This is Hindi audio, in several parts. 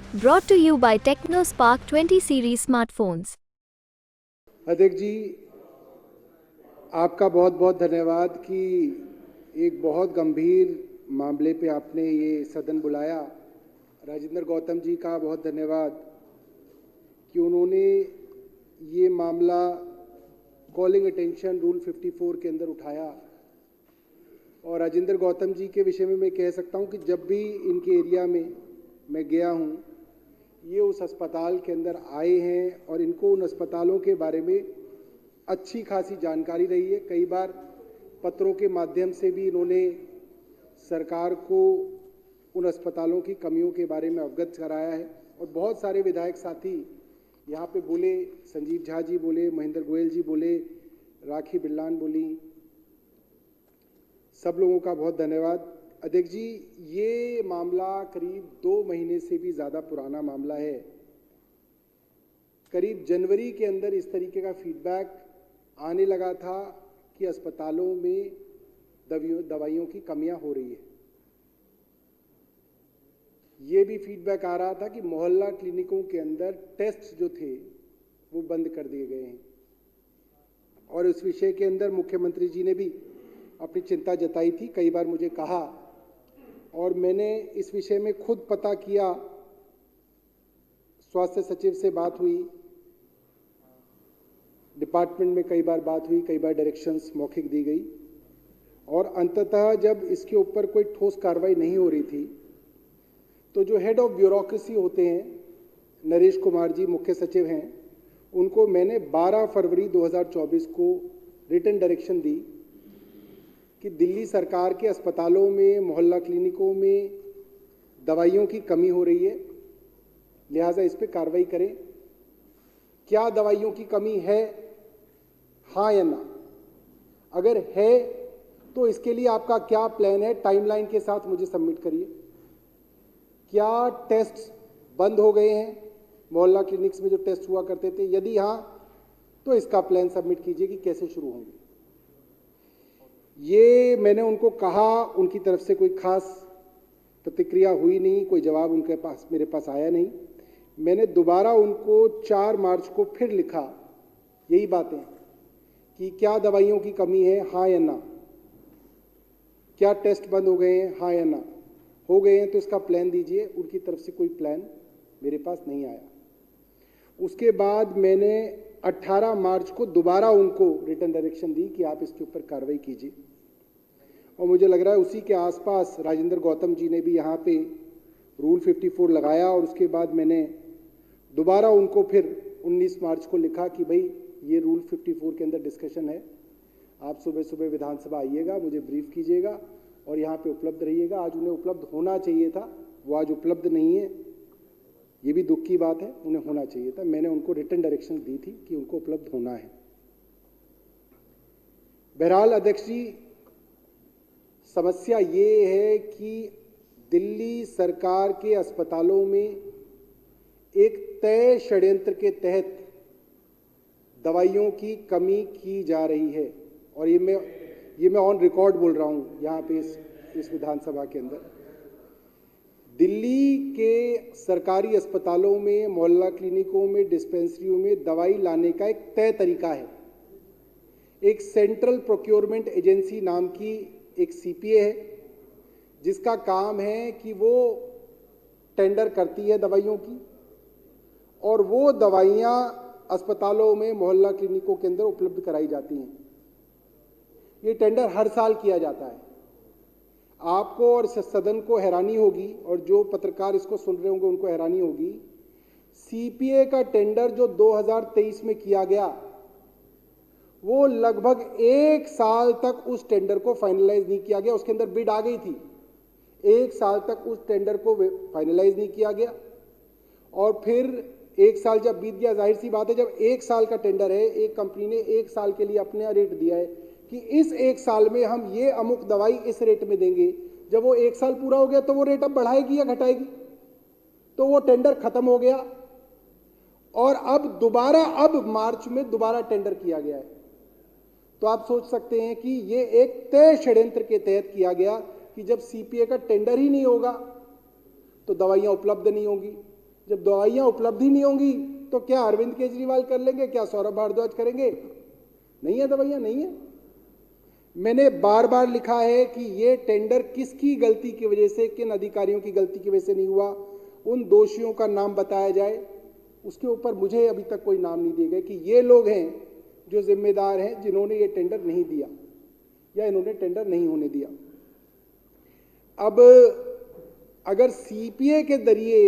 Brought to you by TechnoSpark 20 series smartphones. अध्यक्ष जी, आपका बहुत बहुत धन्यवाद कि एक बहुत गंभीर मामले पे आपने ये सदन बुलाया। राजेंद्र गौतम जी का बहुत धन्यवाद कि उन्होंने ये मामला कॉलिंग अटेंशन रूल 54 के अंदर उठाया। और राजेंद्र गौतम जी के विषय में मैं कह सकता हूँ कि जब भी इनके एरिया में मैं गया हूँ, ये उस अस्पताल के अंदर आए हैं और इनको उन अस्पतालों के बारे में अच्छी खासी जानकारी रही है। कई बार पत्रों के माध्यम से भी इन्होंने सरकार को उन अस्पतालों की कमियों के बारे में अवगत कराया है। और बहुत सारे विधायक साथी यहाँ पे बोले, संजीव झा जी बोले, महेंद्र गोयल जी बोले, राखी बिरलान बोली, सब लोगों का बहुत धन्यवाद। अध्यक्ष जी, ये मामला करीब 2 महीने से भी ज़्यादा पुराना मामला है। करीब जनवरी के अंदर इस तरीके का फीडबैक आने लगा था कि अस्पतालों में दवाइयों की कमियां हो रही है। ये भी फीडबैक आ रहा था कि मोहल्ला क्लिनिकों के अंदर टेस्ट जो थे वो बंद कर दिए गए हैं। और इस विषय के अंदर मुख्यमंत्री जी ने भी अपनी चिंता जताई थी, कई बार मुझे कहा, और मैंने इस विषय में खुद पता किया। स्वास्थ्य सचिव से बात हुई, डिपार्टमेंट में कई बार बात हुई, कई बार डायरेक्शंस मौखिक दी गई, और अंततः जब इसके ऊपर कोई ठोस कार्रवाई नहीं हो रही थी तो जो हेड ऑफ ब्यूरोक्रेसी होते हैं, नरेश कुमार जी मुख्य सचिव हैं, उनको मैंने 12 फरवरी 2024 को रिटन डायरेक्शन दी कि दिल्ली सरकार के अस्पतालों में, मोहल्ला क्लिनिकों में दवाइयों की कमी हो रही है, लिहाजा इस पे कार्रवाई करें। क्या दवाइयों की कमी है, हाँ या ना? अगर है तो इसके लिए आपका क्या प्लान है, टाइमलाइन के साथ मुझे सबमिट करिए। क्या टेस्ट बंद हो गए हैं मोहल्ला क्लिनिक्स में जो टेस्ट हुआ करते थे? यदि हाँ तो इसका प्लान सबमिट कीजिए कि कैसे शुरू होंगे। ये मैंने उनको कहा, उनकी तरफ से कोई खास प्रतिक्रिया हुई नहीं, कोई जवाब उनके पास मेरे पास आया नहीं। मैंने दोबारा उनको 4 मार्च को फिर लिखा यही बातें कि क्या दवाइयों की कमी है, हाँ या ना? क्या टेस्ट बंद हो गए हैं, हाँ या ना? हो गए हैं तो इसका प्लान दीजिए। उनकी तरफ से कोई प्लान मेरे पास नहीं आया। उसके बाद मैंने 18 मार्च को दोबारा उनको रिटन डायरेक्शन दी कि आप इसके ऊपर कार्रवाई कीजिए। और मुझे लग रहा है उसी के आसपास राजेंद्र गौतम जी ने भी यहाँ पे रूल 54 लगाया। और उसके बाद मैंने दोबारा उनको फिर 19 मार्च को लिखा कि भाई ये रूल 54 के अंदर डिस्कशन है, आप सुबह सुबह विधानसभा आइएगा, मुझे ब्रीफ कीजिएगा और यहाँ पे उपलब्ध रहिएगा। आज उन्हें उपलब्ध होना चाहिए था, वो आज उपलब्ध नहीं है, ये भी दुख की बात है, उन्हें होना चाहिए था। मैंने उनको रिटन डायरेक्शन दी थी कि उनको उपलब्ध होना है। बहरहाल अध्यक्ष जी, समस्या ये है कि दिल्ली सरकार के अस्पतालों में एक तय षड्यंत्र के तहत दवाइयों की कमी की जा रही है। और ये मैं ऑन रिकॉर्ड बोल रहा हूँ यहाँ पे इस विधानसभा के अंदर। दिल्ली के सरकारी अस्पतालों में, मोहल्ला क्लिनिकों में, डिस्पेंसरियों में दवाई लाने का एक तय तरीका है। एक सेंट्रल प्रोक्योरमेंट एजेंसी नाम की एक सीपीए है, जिसका काम है कि वो टेंडर करती है दवाइयों की, और वो दवाइयाँ अस्पतालों में, मोहल्ला क्लिनिकों के अंदर उपलब्ध कराई जाती हैं। ये टेंडर हर साल किया जाता है। आपको और सदन को हैरानी होगी, और जो पत्रकार इसको सुन रहे होंगे उनको हैरानी होगी, सीपीए का टेंडर जो 2023 में किया गया, वो लगभग 1 साल तक उस टेंडर को फाइनलाइज नहीं किया गया। उसके अंदर बिड आ गई थी, 1 साल तक उस टेंडर को फाइनलाइज नहीं किया गया। और फिर 1 साल जब बीत गया, जाहिर सी बात है, जब 1 साल का टेंडर है, एक कंपनी ने 1 साल के लिए अपने रेट दिया है कि इस 1 साल में हम ये अमुक दवाई इस रेट में देंगे। जब वो 1 साल पूरा हो गया तो वो रेट अब बढ़ाएगी या घटाएगी? तो वो टेंडर खत्म हो गया और अब मार्च में दोबारा टेंडर किया गया है। तो आप सोच सकते हैं कि ये एक तय षड्यंत्र के तहत किया गया कि जब सीपीए का टेंडर ही नहीं होगा तो दवाइयां उपलब्ध नहीं होगी। जब दवाइयां उपलब्ध ही नहीं होंगी तो क्या अरविंद केजरीवाल कर लेंगे, क्या सौरभ भारद्वाज करेंगे? नहीं है, दवाइयां नहीं है। मैंने बार बार लिखा है कि ये टेंडर किसकी गलती की वजह से, किन अधिकारियों की गलती की वजह से नहीं हुआ, उन दोषियों का नाम बताया जाए। उसके ऊपर मुझे अभी तक कोई नाम नहीं दिए गए कि ये लोग हैं जो जिम्मेदार हैं, जिन्होंने ये टेंडर नहीं दिया या इन्होंने टेंडर नहीं होने दिया। अब अगर सीपीए के जरिए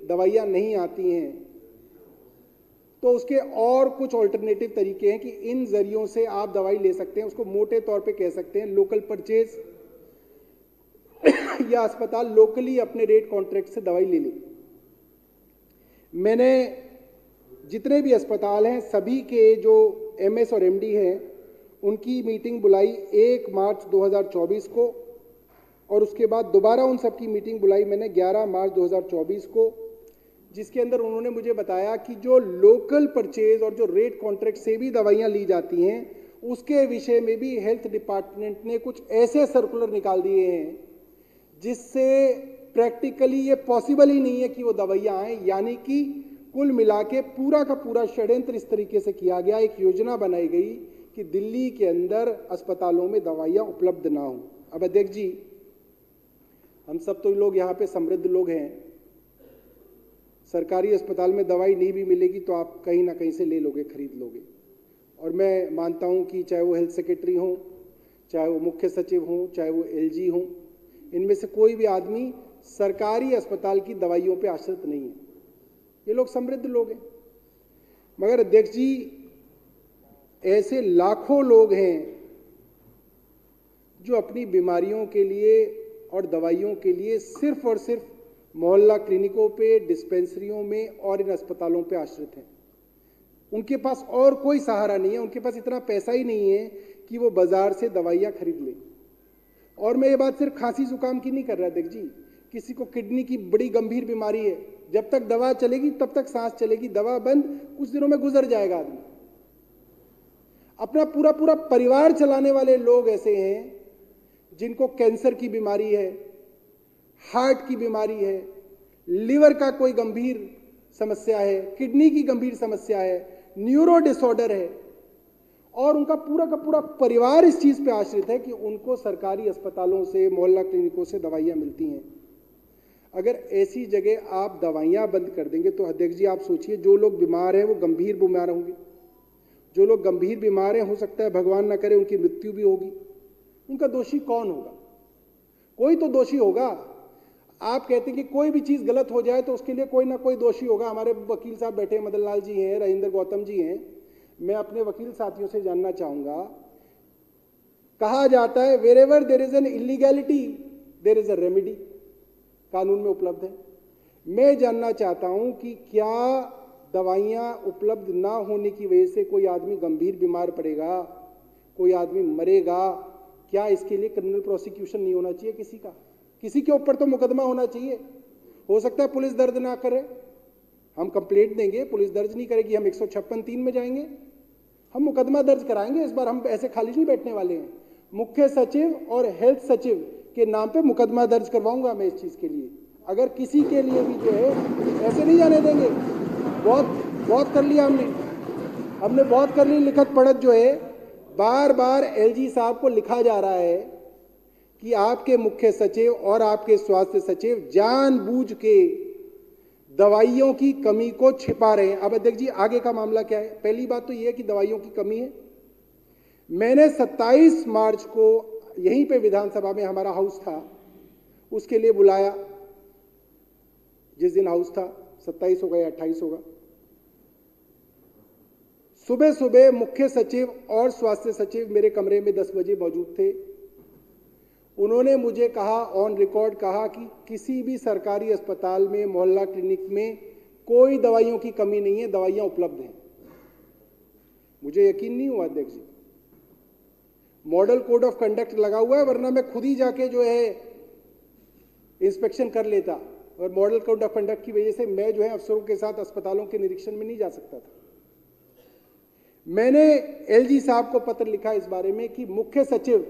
दवाइयां नहीं आती हैं तो उसके और कुछ ऑल्टरनेटिव तरीके हैं कि इन जरियों से आप दवाई ले सकते हैं। उसको मोटे तौर पे कह सकते हैं लोकल परचेज या अस्पताल लोकली अपने रेट कॉन्ट्रैक्ट से दवाई ले ले। मैंने जितने भी अस्पताल हैं सभी के जो एमएस और एमडी हैं उनकी मीटिंग बुलाई 1 मार्च 2024 को, और उसके बाद दोबारा उन सबकी मीटिंग बुलाई मैंने 11 मार्च 2024 को, जिसके अंदर उन्होंने मुझे बताया कि जो लोकल परचेज और जो रेट कॉन्ट्रैक्ट से भी दवाइयां ली जाती हैं उसके विषय में भी हेल्थ डिपार्टमेंट ने कुछ ऐसे सर्कुलर निकाल दिए हैं जिससे प्रैक्टिकली ये पॉसिबल ही नहीं है कि वो दवाइयां आए। यानी कि कुल मिला के पूरा का पूरा षड्यंत्र इस तरीके से किया गया, एक योजना बनाई गई कि दिल्ली के अंदर अस्पतालों में दवाइयां उपलब्ध ना हो। अब अध्यक्ष जी, हम सब तो लोग यहाँ पे समृद्ध लोग हैं, सरकारी अस्पताल में दवाई नहीं भी मिलेगी तो आप कहीं ना कहीं से ले लोगे, खरीद लोगे। और मैं मानता हूँ कि चाहे वो हेल्थ सेक्रेटरी हों, चाहे वो मुख्य सचिव हों, चाहे वो एलजी हों, इनमें से कोई भी आदमी सरकारी अस्पताल की दवाइयों पे आश्रित नहीं है। ये लोग समृद्ध लोग हैं। मगर अध्यक्ष जी, ऐसे लाखों लोग हैं जो अपनी बीमारियों के लिए और दवाइयों के लिए सिर्फ और सिर्फ मोहल्ला क्लिनिकों पे, डिस्पेंसरियों में और इन अस्पतालों पे आश्रित हैं। उनके पास और कोई सहारा नहीं है, उनके पास इतना पैसा ही नहीं है कि वो बाजार से दवाइयाँ खरीद लें। और मैं ये बात सिर्फ खांसी जुकाम की नहीं कर रहा अध्यक्ष जी, किसी को किडनी की बड़ी गंभीर बीमारी है, जब तक दवा चलेगी तब तक सांस चलेगी, दवा बंद, कुछ दिनों में गुजर जाएगा आदमी। अपना पूरा पूरा परिवार चलाने वाले लोग ऐसे हैं जिनको कैंसर की बीमारी है, हार्ट की बीमारी है, लिवर का कोई गंभीर समस्या है, किडनी की गंभीर समस्या है, न्यूरो डिसऑर्डर है, और उनका पूरा का पूरा परिवार इस चीज पे आश्रित है कि उनको सरकारी अस्पतालों से, मोहल्ला क्लिनिकों से दवाइयां मिलती हैं। अगर ऐसी जगह आप दवाइयां बंद कर देंगे तो अध्यक्ष जी आप सोचिए, जो लोग बीमार हैं वो गंभीर बीमार होंगे, जो लोग गंभीर बीमार हैं हो सकता है भगवान ना करे उनकी मृत्यु भी होगी। उनका दोषी कौन होगा? कोई तो दोषी होगा। आप कहते हैं कि कोई भी चीज गलत हो जाए तो उसके लिए कोई ना कोई दोषी होगा। हमारे वकील साहब बैठे हैं, मदन लाल जी हैं, राजेंद्र गौतम जी हैं, मैं अपने वकील साथियों से जानना चाहूंगा, कहा जाता है wherever there is an illegality there is a remedy, कानून में उपलब्ध है। मैं जानना चाहता हूं कि क्या दवाइयां उपलब्ध ना होने की वजह से कोई आदमी गंभीर बीमार पड़ेगा, कोई आदमी मरेगा, क्या इसके लिए क्रिमिनल प्रोसिक्यूशन नहीं होना चाहिए किसी का? किसी के ऊपर तो मुकदमा होना चाहिए। हो सकता है पुलिस दर्ज ना करे, हम कंप्लेंट देंगे, पुलिस दर्ज नहीं करेगी, हम 156(3) में जाएंगे, हम मुकदमा दर्ज कराएंगे। इस बार हम ऐसे खाली नहीं बैठने वाले हैं। मुख्य सचिव और हेल्थ सचिव के नाम पे मुकदमा दर्ज करवाऊंगा मैं इस चीज के लिए। अगर किसी के लिए भी जो है ऐसे नहीं जाने देंगे। बहुत कर लिया हमने बहुत कर ली लिखत पढ़त। जो है बार बार एलजी साहब को लिखा जा रहा है कि आपके मुख्य सचिव और आपके स्वास्थ्य सचिव जानबूझ के दवाइयों की कमी को छिपा रहे हैं। अब अध्यक्ष जी आगे का मामला क्या है? पहली बात तो यह है कि दवाइयों की कमी है। मैंने 27 मार्च को यहीं पे विधानसभा में, हमारा हाउस था, उसके लिए बुलाया। जिस दिन हाउस था 27 होगा या 28 होगा, सुबह सुबह मुख्य सचिव और स्वास्थ्य सचिव मेरे कमरे में 10 बजे मौजूद थे। उन्होंने मुझे कहा, ऑन रिकॉर्ड कहा कि किसी भी सरकारी अस्पताल में, मोहल्ला क्लिनिक में कोई दवाइयों की कमी नहीं है, दवाइयां उपलब्ध हैं। मुझे यकीन नहीं हुआ अध्यक्ष जी। मॉडल कोड ऑफ कंडक्ट लगा हुआ है, वरना मैं खुद ही जाके जो है इंस्पेक्शन कर लेता, और मॉडल कोड ऑफ कंडक्ट की वजह से मैं जो है अफसरों के साथ अस्पतालों के निरीक्षण में नहीं जा सकता था। मैंने एलजी साहब को पत्र लिखा इस बारे में कि मुख्य सचिव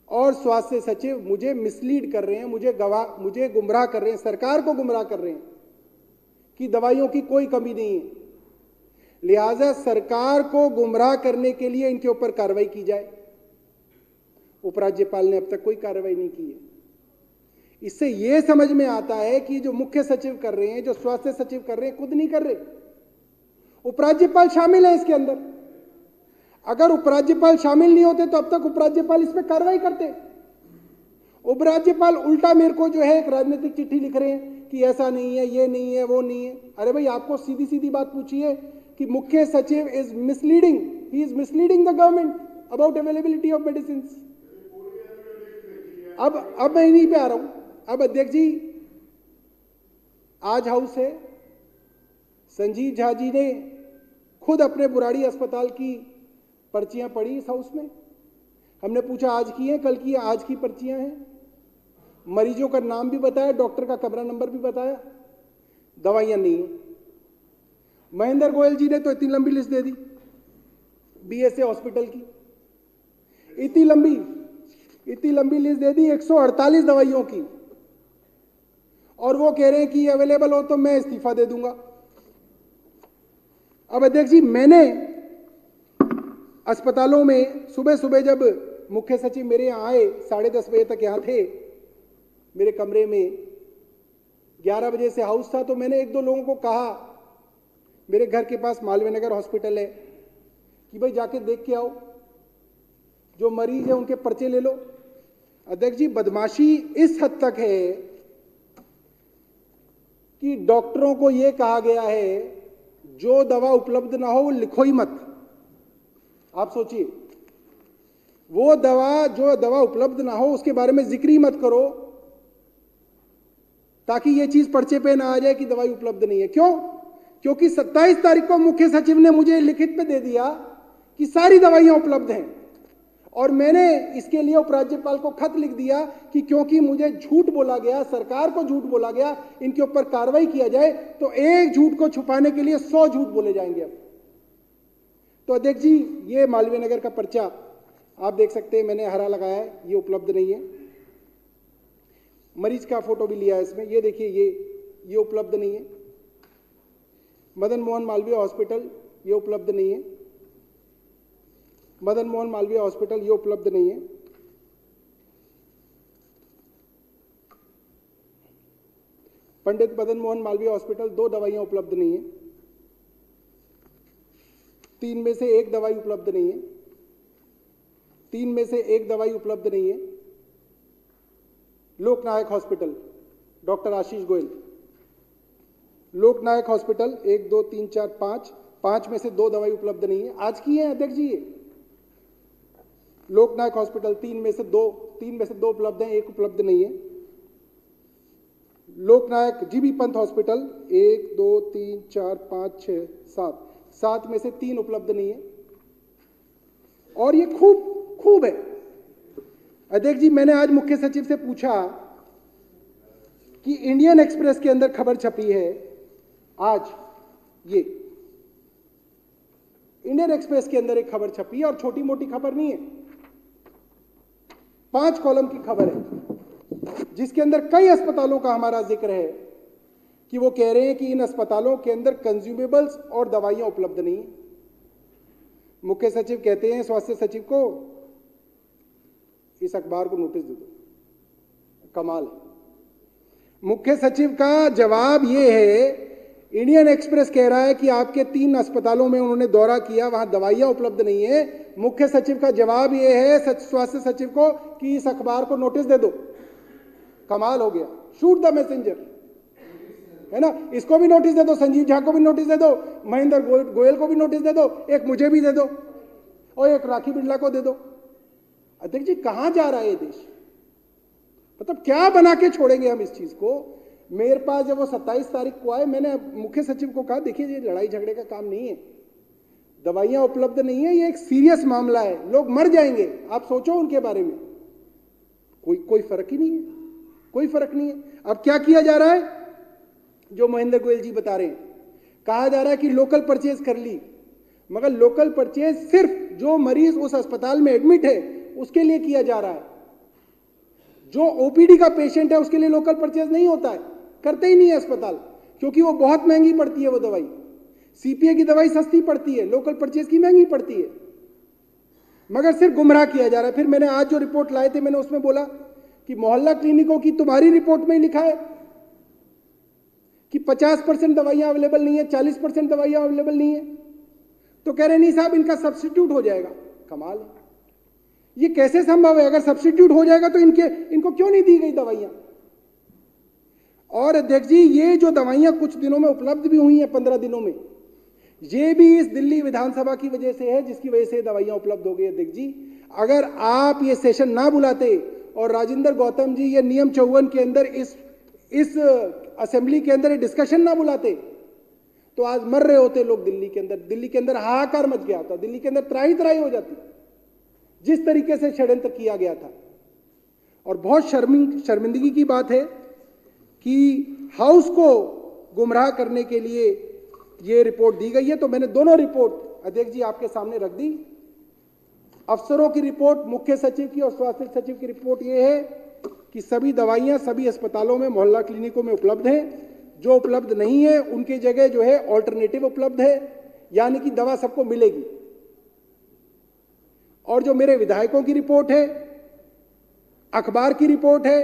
और स्वास्थ्य सचिव मुझे मिसलीड कर रहे हैं, मुझे गुमराह कर रहे हैं, सरकार को गुमराह कर रहे हैं। कि दवाइयों की कोई कमी नहीं है, लिहाजा सरकार को गुमराह करने के लिए इनके ऊपर कार्रवाई की जाए। उपराज्यपाल ने अब तक कोई कार्रवाई नहीं की है। इससे यह समझ में आता है कि जो मुख्य सचिव कर रहे हैं, जो स्वास्थ्य सचिव कर रहे हैं, खुद नहीं कर रहे, उपराज्यपाल शामिल है इसके अंदर। अगर उपराज्यपाल शामिल नहीं होते तो अब तक उपराज्यपाल इस पर कार्रवाई करते। उपराज्यपाल उल्टा मेरे को जो है एक राजनीतिक चिट्ठी लिख रहे हैं कि ऐसा नहीं है, ये नहीं है, वो नहीं है। अरे भाई, आपको सीधी सीधी बात पूछिए कि मुख्य सचिव is misleading, he is misleading the government about availability of medicine. अब मैं इन्हीं पे आ रहा हूं। अब अध्यक्ष जी, आज हाउस है, संजीव झा जी ने खुद अपने बुराड़ी अस्पताल की पर्चियां पढ़ी इस हाउस में। हमने पूछा आज की है, कल की है, आज की पर्चियां हैं। मरीजों का नाम भी बताया, डॉक्टर का कमरा नंबर भी बताया, दवाइयां नहीं है। महेंद्र गोयल जी ने तो इतनी लंबी लिस्ट दे दी बीएसए हॉस्पिटल की, इतनी लंबी लिस्ट दे दी 148 दवाइयों की, और वो कह रहे हैं कि अवेलेबल हो तो मैं इस्तीफा दे दूंगा। अब अध्यक्ष जी, मैंने अस्पतालों में सुबह सुबह जब मुख्य सचिव मेरे यहाँ आए, 10:30 बजे तक यहाँ थे मेरे कमरे में, 11 बजे से हाउस था, तो मैंने एक दो लोगों को कहा, मेरे घर के पास मालवीय नगर हॉस्पिटल है, कि भाई जाके देख के आओ, जो मरीज है उनके पर्चे ले लो। अध्यक्ष जी, बदमाशी इस हद तक है कि डॉक्टरों को यह कहा गया है जो दवा उपलब्ध ना हो वो लिखो ही मत। आप सोचिए, वो दवा, जो दवा उपलब्ध ना हो उसके बारे में जिक्र ही मत करो, ताकि ये चीज पर्चे पे ना आ जाए कि दवाई उपलब्ध नहीं है। क्यों? क्योंकि 27 तारीख को मुख्य सचिव ने मुझे लिखित पे दे दिया कि सारी दवाइयां उपलब्ध हैं, और मैंने इसके लिए उपराज्यपाल को खत लिख दिया कि क्योंकि मुझे झूठ बोला गया, सरकार को झूठ बोला गया, इनके ऊपर कार्रवाई किया जाए। तो एक झूठ को छुपाने के लिए 100 झूठ बोले जाएंगे अब। तो अध्यक्ष जी, ये मालवीय नगर का पर्चा आप देख सकते हैं, मैंने हरा लगाया है, ये उपलब्ध नहीं है। मरीज का फोटो भी लिया है इसमें, ये देखिए, ये उपलब्ध नहीं है। मदन मोहन मालवीय हॉस्पिटल, ये उपलब्ध नहीं है। मदन मोहन मालवीय हॉस्पिटल, ये उपलब्ध नहीं है। पंडित मदन मोहन मालवीय हॉस्पिटल, 2 दवाइयां उपलब्ध नहीं है। 3 में से 1 दवाई उपलब्ध नहीं है। 3 में से 1 दवाई उपलब्ध नहीं है। लोकनायक हॉस्पिटल, डॉक्टर आशीष गोयल, लोकनायक हॉस्पिटल, 1 2 3 4 5 में से 2 दवाई उपलब्ध नहीं है। आज की है अध्यक्ष जी ये। लोकनायक हॉस्पिटल, 3 में से 2 उपलब्ध हैं, 1 उपलब्ध नहीं है। लोकनायक जीबी पंत हॉस्पिटल, 1 2 3 4 5 6 7 में से 3 उपलब्ध नहीं है। और ये खूब है अध्यक्ष जी। मैंने आज मुख्य सचिव से पूछा कि इंडियन एक्सप्रेस के अंदर खबर छपी है आज, ये इंडियन एक्सप्रेस के अंदर एक खबर छपी है, और छोटी मोटी खबर नहीं है, 5 कॉलम की खबर है, जिसके अंदर कई अस्पतालों का हमारा जिक्र है कि वो कह रहे हैं कि इन अस्पतालों के अंदर कंज्यूमेबल्स और दवाइयां उपलब्ध नहीं। मुख्य सचिव कहते हैं स्वास्थ्य सचिव को, इस अखबार को नोटिस दे दो। कमाल है। मुख्य सचिव का जवाब ये है, इंडियन एक्सप्रेस कह रहा है कि आपके 3 अस्पतालों में उन्होंने दौरा किया, वहां दवाइयां उपलब्ध नहीं है। मुख्य सचिव का जवाब ये है स्वास्थ्य सचिव को कि इस अखबार को नोटिस दे दो। कमाल हो गया, शूट द मैसेंजर, है ना। इसको भी नोटिस दे दो, संजीव झा को भी नोटिस दे दो, महेंद्र गोयल को भी नोटिस दे दो, एक मुझे भी दे दो, और एक राखी बिरला को दे दो। अध्यक्ष जी, कहां जा रहा है ये देश? मतलब क्या बना के छोड़ेंगे हम इस चीज को? मेरे पास जब वो 27 तारीख को आए, मैंने मुख्य सचिव को कहा, देखिए ये लड़ाई झगड़े का काम नहीं है, दवाइयां उपलब्ध नहीं है, ये एक सीरियस मामला है, लोग मर जाएंगे, आप सोचो उनके बारे में। कोई फर्क ही नहीं है, कोई फर्क नहीं है। अब क्या किया जा रहा है? जो महेंद्र गोयल जी बता रहे हैं, कहा जा रहा है कि लोकल परचेज कर ली, मगर लोकल परचेज सिर्फ जो मरीज उस अस्पताल में एडमिट है उसके लिए किया जा रहा है। जो ओपीडी का पेशेंट है उसके लिए लोकल परचेज नहीं होता है, करते ही नहीं है अस्पताल। क्योंकि वो बहुत महंगी पड़ती है वो दवाई। सीपीए की दवाई सस्ती पड़ती है, लोकल परचेज की महंगी पड़ती है, मगर सिर्फ गुमराह किया जा रहा है। फिर मैंने आज जो रिपोर्ट लाए थे, मैंने उसमें बोला कि मोहल्ला क्लिनिकों की तुम्हारी रिपोर्ट में ही लिखा है कि 50% दवाइयां अवेलेबल नहीं है, 40% दवाइयां अवेलेबल नहीं है, तो कह रहे नहीं साहब इनका सब्स्टिट्यूट हो जाएगा। कमाल है, ये कैसे संभव है? अगर सब्स्टिट्यूट हो जाएगा तो इनको क्यों नहीं दी गई दवाइयां? और अध्यक्ष जी, ये जो दवाइयां कुछ दिनों में उपलब्ध भी हुई हैं, 15 दिनों में, ये भी इस दिल्ली विधानसभा की वजह से है, जिसकी वजह से दवाइयां उपलब्ध हो गई। अध्यक्ष जी, अगर आप ये सेशन ना बुलाते और राजेंद्र गौतम जी ये नियम 54 के अंदर इस असेंबली के अंदर ये डिस्कशन ना बुलाते, तो आज मर रहे होते लोग दिल्ली के अंदर हाहाकार मच गया था, दिल्ली के अंदर त्राही त्राही हो जाती, जिस तरीके से षड्यंत्र किया गया था। और बहुत शर्मिंदगी की बात है कि हाउस को गुमराह करने के लिए ये रिपोर्ट दी गई है। तो मैंने दोनों रिपोर्ट अध्यक्ष जी आपके सामने रख दी। अफसरों की रिपोर्ट, मुख्य सचिव की और स्वास्थ्य सचिव की रिपोर्ट ये है कि सभी दवाइयां सभी अस्पतालों में, मोहल्ला क्लिनिकों में उपलब्ध हैं। जो उपलब्ध नहीं है उनकी जगह जो है ऑल्टरनेटिव उपलब्ध है, यानी कि दवा सबको मिलेगी। और जो मेरे विधायकों की रिपोर्ट है, अखबार की रिपोर्ट है,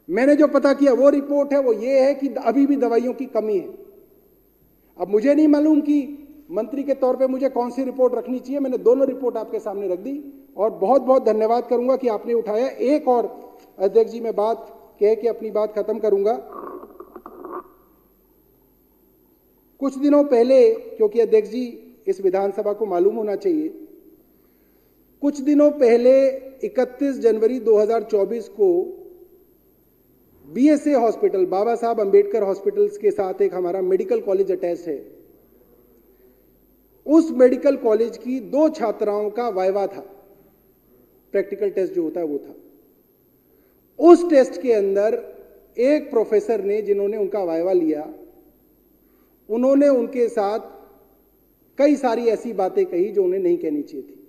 मैंने जो पता किया वो रिपोर्ट है, वो ये है कि अभी भी दवाइयों की कमी है। अब मुझे नहीं मालूम कि मंत्री के तौर पे मुझे कौन सी रिपोर्ट रखनी चाहिए। मैंने दोनों रिपोर्ट आपके सामने रख दी और बहुत बहुत धन्यवाद करूंगा कि आपने उठाया। एक और अध्यक्ष जी मैं बात कह के अपनी बात खत्म करूंगा। कुछ दिनों पहले, क्योंकि अध्यक्ष जी इस विधानसभा को मालूम होना चाहिए, कुछ दिनों पहले 31 जनवरी 2024 को बीएसए हॉस्पिटल, बाबा साहब अंबेडकर हॉस्पिटल्स के साथ एक हमारा मेडिकल कॉलेज अटैच है। उस मेडिकल कॉलेज की 2 छात्राओं का वाइवा था, प्रैक्टिकल टेस्ट जो होता है वो था। उस टेस्ट के अंदर एक प्रोफेसर ने, जिन्होंने उनका वाइवा लिया, उन्होंने उनके साथ कई सारी ऐसी बातें कही जो उन्हें नहीं कहनी चाहिए थी।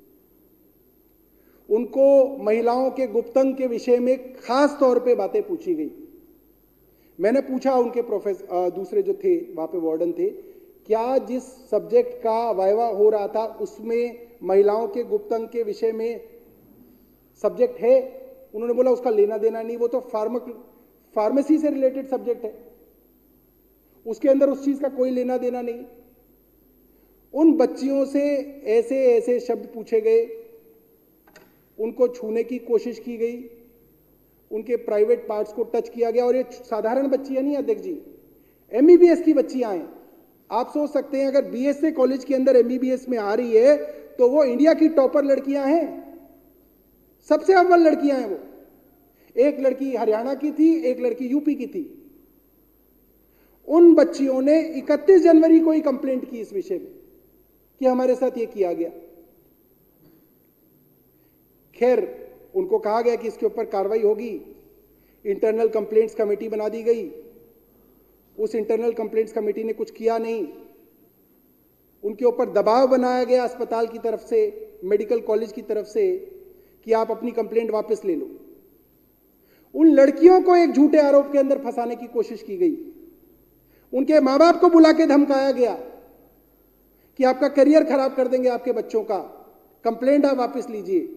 उनको महिलाओं के गुप्तंग के विषय में खास तौर पे बातें पूछी गई। मैंने पूछा उनके दूसरे जो थे वहां पे वार्डन थे, क्या जिस सब्जेक्ट का वाइवा हो रहा था उसमें महिलाओं के गुप्तंग के विषय में सब्जेक्ट है? उन्होंने बोला उसका लेना देना नहीं, वो तो फार्मेसी से रिलेटेड सब्जेक्ट है, उसके अंदर उस चीज का कोई लेना देना नहीं। उन बच्चियों से ऐसे ऐसे शब्द पूछे गए, उनको छूने की कोशिश की गई, उनके प्राइवेट पार्ट्स को टच किया गया। और ये साधारण बच्चियां नहीं अध्यक्ष जी, एमबीबीएस की बच्चियां हैं। आप सोच सकते हैं अगर बीएसए कॉलेज के अंदर एमबीबीएस में आ रही है तो वो इंडिया की टॉपर लड़कियां हैं, सबसे अव्वल लड़कियां हैं वो। एक लड़की हरियाणा की थी, एक लड़की यूपी की थी। उन बच्चियों ने 31 जनवरी को ही कंप्लेंट की इस विषय में कि हमारे साथ ये किया गया। खैर, उनको कहा गया कि इसके ऊपर कार्रवाई होगी। इंटरनल कंप्लेंट्स कमेटी बना दी गई। उस इंटरनल कंप्लेंट्स कमेटी ने कुछ किया नहीं। उनके ऊपर दबाव बनाया गया अस्पताल की तरफ से, मेडिकल कॉलेज की तरफ से, कि आप अपनी कंप्लेंट वापस ले लो। उन लड़कियों को एक झूठे आरोप के अंदर फंसाने की कोशिश की गई। उनके मां बाप को बुला के धमकाया गया कि आपका करियर खराब कर देंगे आपके बच्चों का, कंप्लेंट आप वापस लीजिए।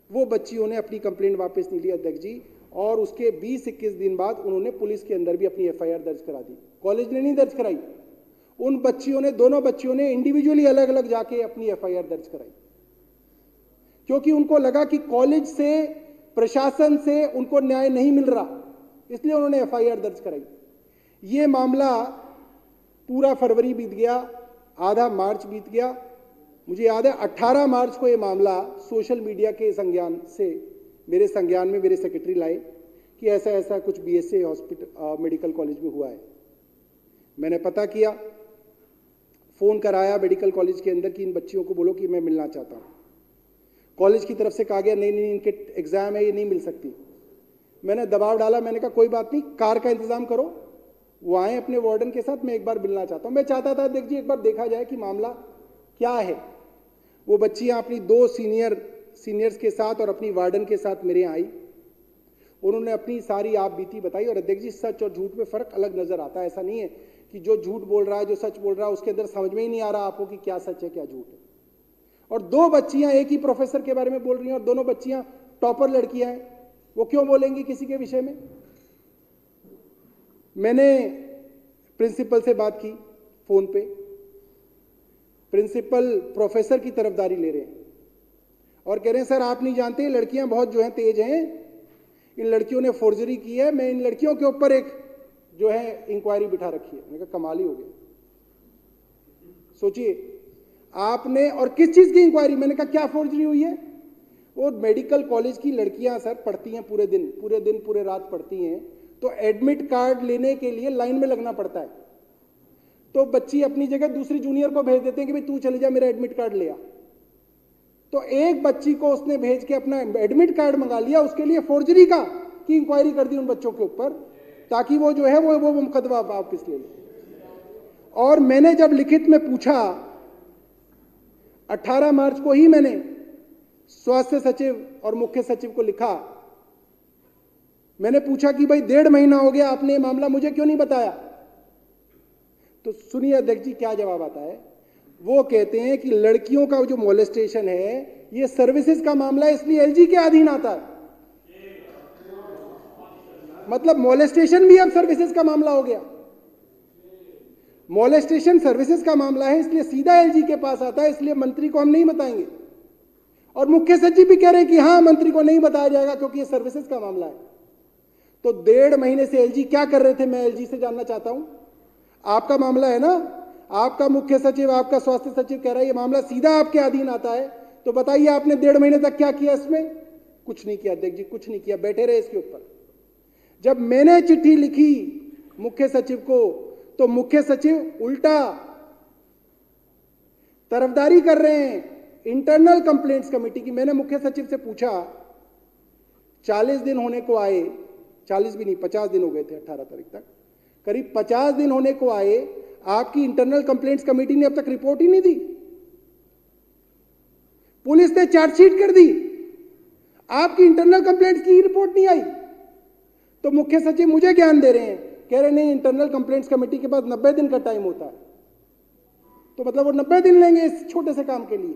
वो बच्चियों ने अपनी कंप्लेंट वापस नहीं ली अध्यक्ष जी, और उसके 20-21 दिन बाद उन्होंने पुलिस के अंदर भी अपनी एफआईआर दर्ज करा दी। कॉलेज ने नहीं दर्ज कराई। उन बच्चियों ने, दोनों बच्चियों ने इंडिविजुअली अलग अलग जाके अपनी एफआईआर दर्ज कराई, क्योंकि उनको लगा कि कॉलेज से, प्रशासन से उनको न्याय नहीं मिल रहा, इसलिए उन्होंने एफआईआर दर्ज कराई। ये मामला पूरा फरवरी बीत गया, आधा मार्च बीत गया। मुझे याद है 18 मार्च को ये मामला सोशल मीडिया के संज्ञान से मेरे संज्ञान में मेरे सेक्रेटरी लाए कि ऐसा ऐसा कुछ बीएसए हॉस्पिटल मेडिकल कॉलेज में हुआ है। मैंने पता किया, फोन कराया मेडिकल कॉलेज के अंदर कि इन बच्चियों को बोलो कि मैं मिलना चाहता हूँ। कॉलेज की तरफ से कहा गया नहीं नहीं, इनके एग्जाम है, ये नहीं मिल सकती। मैंने दबाव डाला, मैंने कहा कोई बात नहीं, कार का इंतजाम करो, वो आए अपने वार्डन के साथ, मैं एक बार मिलना चाहता हूँ। मैं चाहता था देख जी एक बार देखा जाए कि मामला क्या है। वो बच्चियां अपनी 2 सीनियर्स के साथ और अपनी वार्डन के साथ मेरे यहाँ आई। उन्होंने अपनी सारी आप बीती बताई। और अध्यक्ष जी, सच और झूठ में फर्क अलग नजर आता है। ऐसा नहीं है कि जो झूठ बोल रहा है, जो सच बोल रहा है, उसके अंदर समझ में ही नहीं आ रहा आपको कि क्या सच है क्या झूठ है। और दो बच्चियां एक ही प्रोफेसर के बारे में बोल रही हैं और दोनों बच्चियां टॉपर लड़कियां हैं, वो क्यों बोलेंगी किसी के विषय में? मैंने प्रिंसिपल से बात की फोन पे, प्रिंसिपल प्रोफेसर की तरफदारी ले रहे हैं और कह रहे हैं सर आप नहीं जानते, लड़कियां बहुत जो है तेज हैं, इन लड़कियों ने फोर्जरी की है, मैं इन लड़कियों के ऊपर एक जो है इंक्वायरी बिठा रखी है। मैंने कहा कमाल ही हो गया। सोचिए आपने, और किस चीज की इंक्वायरी? मैंने कहा क्या फोर्जरी हुई है? वो मेडिकल कॉलेज की लड़कियां सर पढ़ती हैं, पूरे दिन पूरे रात पढ़ती हैं, तो एडमिट कार्ड लेने के लिए लाइन में लगना पड़ता है। तो बच्ची अपनी जगह दूसरी जूनियर को भेज देते हैं कि भाई तू चले जा मेरा एडमिट कार्ड ले आ। तो एक बच्ची को उसने भेज के अपना एडमिट कार्ड मंगा लिया, उसके लिए फोर्जरी का की इंक्वायरी कर दी उन बच्चों के ऊपर, ताकि वो जो है वो मुकदमा वापस ले ले। और मैंने जब लिखित में पूछा, 18 मार्च को ही मैंने स्वास्थ्य सचिव और मुख्य सचिव को लिखा, मैंने पूछा कि भाई 1.5 महीना हो गया, आपने ये मामला मुझे क्यों नहीं बताया? तो सुनिए अध्यक्ष जी क्या जवाब आता है। वो कहते हैं कि लड़कियों का जो मोलेस्टेशन है ये सर्विसेज का मामला है, इसलिए एलजी के अधीन आता है। मतलब मोलेस्टेशन भी अब सर्विसेज का मामला हो गया। मोलेस्टेशन सर्विसेज का मामला है, इसलिए सीधा एलजी के पास आता है, इसलिए मंत्री को हम नहीं बताएंगे। और मुख्य सचिव भी कह रहे हैं कि हाँ मंत्री को नहीं बताया जाएगा क्योंकि ये सर्विसेज का मामला है। तो 1.5 महीने से एलजी क्या कर रहे थे, मैं एलजी से जानना चाहता हूं। आपका मामला है ना, आपका मुख्य सचिव, आपका स्वास्थ्य सचिव कह रहा है ये मामला सीधा आपके अधीन आता है, तो बताइए आपने 1.5 महीने तक क्या किया इसमें? कुछ नहीं किया अध्यक्ष जी, कुछ नहीं किया, बैठे रहे इसके ऊपर। जब मैंने चिट्ठी लिखी मुख्य सचिव को, तो मुख्य सचिव उल्टा तरफदारी कर रहे हैं इंटरनल कंप्लेंट्स कमेटी की। मैंने मुख्य सचिव से पूछा, 40 दिन होने को आए, 40 भी नहीं 50 दिन हो गए थे 18 तारीख तक, करीब 50 दिन होने को आए, आपकी इंटरनल कंप्लेंट्स कमेटी ने अब तक रिपोर्ट ही नहीं दी। पुलिस ने चार्जशीट कर दी, आपकी इंटरनल कंप्लेंट्स की रिपोर्ट नहीं आई। तो मुख्य सचिव मुझे ज्ञान दे रहे हैं, कह रहे नहीं इंटरनल कंप्लेंट्स कमेटी के पास 90 दिन का टाइम होता है। तो मतलब वो 90 दिन लेंगे इस छोटे से काम के लिए।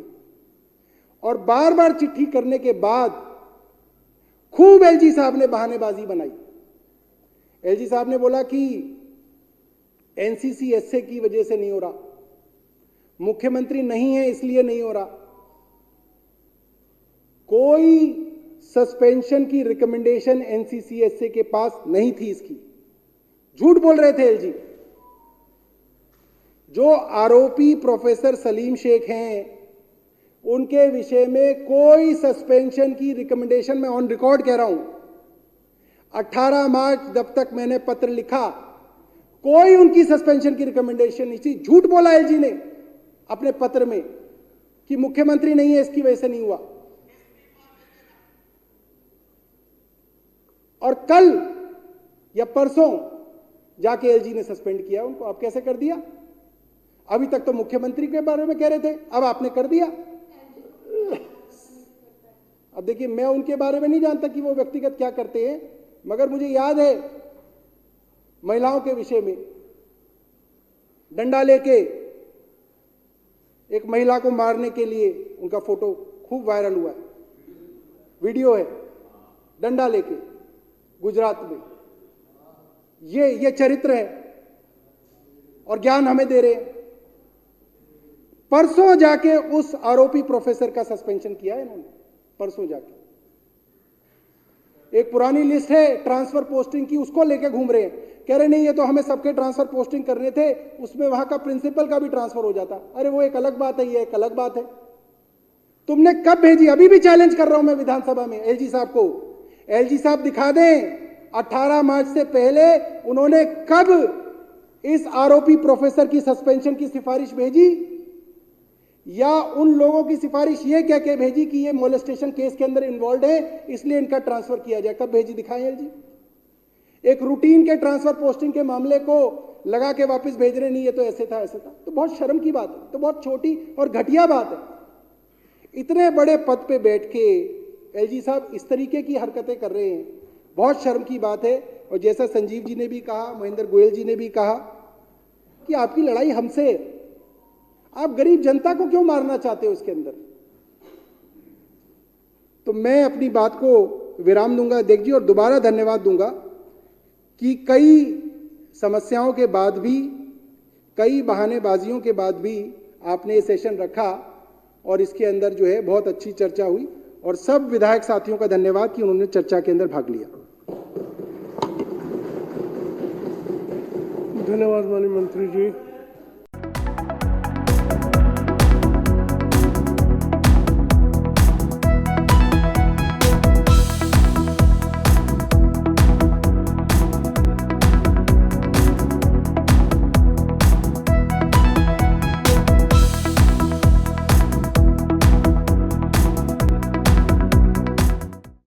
और बार बार चिट्ठी करने के बाद खूब एलजी साहब ने बहानेबाजी बनाई। एलजी साहब ने बोला कि एनसीसी एसए की वजह से नहीं हो रहा, मुख्यमंत्री नहीं है इसलिए नहीं हो रहा, कोई सस्पेंशन की रिकमेंडेशन एनसीसी एसए के पास नहीं थी इसकी। झूठ बोल रहे थे एलजी। जो आरोपी प्रोफेसर सलीम शेख हैं उनके विषय में कोई सस्पेंशन की रिकमेंडेशन, मैं ऑन रिकॉर्ड कह रहा हूं, 18 मार्च जब तक मैंने पत्र लिखा कोई उनकी सस्पेंशन की रिकमेंडेशन नहीं थी। झूठ बोला एलजी ने अपने पत्र में कि मुख्यमंत्री नहीं है इसकी वजह से नहीं हुआ। और कल या परसों जाके एलजी ने सस्पेंड किया उनको। अब कैसे कर दिया? अभी तक तो मुख्यमंत्री के बारे में कह रहे थे, अब आपने कर दिया। अब देखिए मैं उनके बारे में नहीं जानता कि वो व्यक्तिगत क्या करते हैं, मगर मुझे याद है महिलाओं के विषय में डंडा लेके एक महिला को मारने के लिए उनका फोटो खूब वायरल हुआ है, वीडियो है, डंडा लेके गुजरात में। ये चरित्र है और ज्ञान हमें दे रहे हैं। परसों जाके उस आरोपी प्रोफेसर का सस्पेंशन किया है इन्होंने, परसों जाके। एक पुरानी लिस्ट है ट्रांसफर पोस्टिंग की, उसको लेके घूम रहे हैं, कह रहे नहीं ये तो हमें सबके ट्रांसफर पोस्टिंग करने थे, उसमें वहां का प्रिंसिपल का भी ट्रांसफर हो जाता। अरे वो एक अलग बात है, ये एक अलग बात है। तुमने कब भेजी? अभी भी चैलेंज कर रहा हूं मैं विधानसभा में एलजी साहब को। एलजी साहब दिखा दें 18 मार्च से पहले उन्होंने कब इस आरोपी प्रोफेसर की सस्पेंशन की सिफारिश भेजी, या उन लोगों की सिफारिश ये कह के भेजी कि ये मोलेस्टेशन केस के अंदर इन्वॉल्व है इसलिए इनका ट्रांसफर किया जाए। कब भेजी? दिखाएं एलजी। एक रूटीन के ट्रांसफर पोस्टिंग के मामले को लगा के वापस भेज रहे, नहीं ये तो ऐसे था ऐसे था। तो बहुत शर्म की बात है, तो बहुत छोटी और घटिया बात है। इतने बड़े पद पे बैठ के एलजी साहब इस तरीके की हरकतें कर रहे हैं। बहुत शर्म की बात है। और जैसा संजीव जी ने भी कहा, महेंद्र गोयल जी ने भी कहा कि आपकी लड़ाई हमसे है, आप गरीब जनता को क्यों मारना चाहते हो उसके अंदर। तो मैं अपनी बात को विराम दूंगा अध्यक्ष जी, और दोबारा धन्यवाद दूंगा कि कई समस्याओं के बाद भी, कई बहानेबाजियों के बाद भी आपने ये सेशन रखा और इसके अंदर जो है बहुत अच्छी चर्चा हुई। और सब विधायक साथियों का धन्यवाद कि उन्होंने चर्चा के अंदर भाग लिया। धन्यवाद माननीय मंत्री जी।